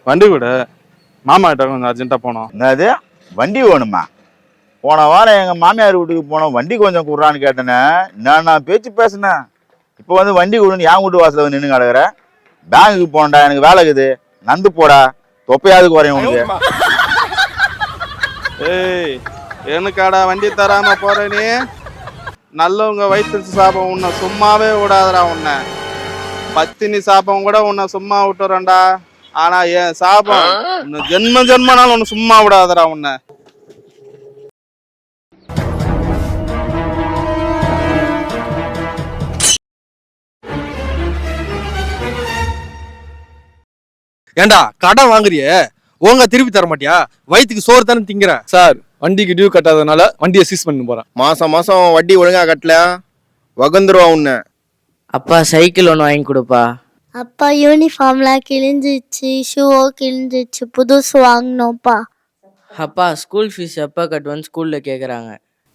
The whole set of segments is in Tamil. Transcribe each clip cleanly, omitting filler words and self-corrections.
வண்டி கூட மாமா கிட்ட கொஞ்சம் அர்ஜென்ட்டாக போனோம். என்னது வண்டி வேணுமா? போன வாரம் எங்கள் மாமியார் வீட்டுக்கு போனோம், வண்டி கொஞ்சம் கொடுறான்னு கேட்டேனே. நான் பேச்சு பேசினேன். இப்போ வந்து வண்டி கொடுன்னு என் வீட்டு வாசலில் வந்து நின்று கிடக்குற. பேங்குக்கு போனடா, எனக்கு வேலை இருக்குது, நந்து போடா, தொப்பையாவது குறையும் உனக்கு. ஏய், எனக்காடா வண்டி தராம போற நீ? நல்லவங்க வயிற்று சாபம் உன்னை சும்மாவே விடாதடா. உன்னை பத்தினி சாபம் கூட உன்னை சும்மா விட்டுறேன்டா. ஆனா என் சாபம் உன்னை ஜென்ம ஜென்மனாலும் உன்னை சும்மா விடாதடா. உன்னை ஏண்டா கடன் வாங்குறியே, ஒழுங்கா திருப்பி தர மாட்டியா? வயிற்றுக்கு சோறு தானே திங்கிற. சார், வண்டிக்கு டியூ கட்டாதனால வண்டியை சீஸ் பண்ணி போறேன். மாசம் மாசம் வட்டி ஒழுங்கா கட்டல வகந்துருவா உன்னை. அப்பா சைக்கிள் ஒன்று வாங்கி கொடுப்பா. அப்பா யூனிஃபார்ம்லாம் கிழிஞ்சிச்சு, ஷூவோ கிழிஞ்சிச்சு, புதுசு வாங்கணும்ப்பா. அப்பா ஸ்கூல் ஃபீஸ் எப்போ கட்டுவேன்னு ஸ்கூலில் கேட்குறாங்க.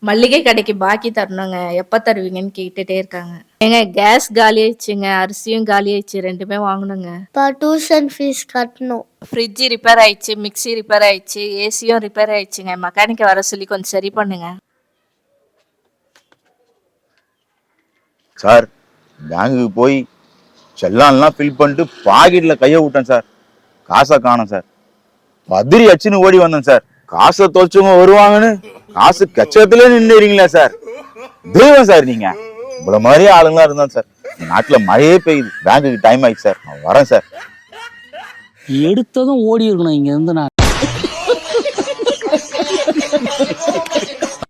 மல்லிகை கடைக்கு பாக்கி தரணுங்க, எப்போ தருவீங்கன்னு கேட்டுட்டே இருக்காங்க. ஏங்க கேஸ் காலி ஆயிடுச்சுங்க, அரிசியும் காலி ஆயிடுச்சு, ரெண்டுமே வாங்கணுங்க. அப்பா டியூஷன் ஃபீஸ் கட்டணும். ஃப்ரிட்ஜு ரிப்பேர் ஆயிடுச்சு, மிக்சி ரிப்பேர் ஆயிடுச்சு, ஏசியும் ரிப்பேர் ஆயிடுச்சுங்க. மெக்கானிக்கை வர சொல்லி கொஞ்சம் சரி பண்ணுங்க. சார், பேங்குக்கு போய் செல்லான்லாம் ஃபில் பண்ணிட்டு பாக்கெட்டில் கையை விட்டேன் சார். காசை காணோம் சார். பத்திரி அச்சுன்னு ஓடி வந்தேன் சார். காசை தொலைச்சவங்க வருவாங்கன்னு காசு கச்சத்திலே நின்றுறீங்களா சார்? தெய்வம் சார் நீங்க. இவ்வளவு மாதிரியே ஆளுங்களா இருந்தா சார். நாட்டுல மழையே பெய்யுது, பேங்குக்கு டைம் ஆயிடுச்சு சார், நான் வரேன் சார். எடுத்ததும் ஓடி இருக்கணும் இங்க இருந்து. நான்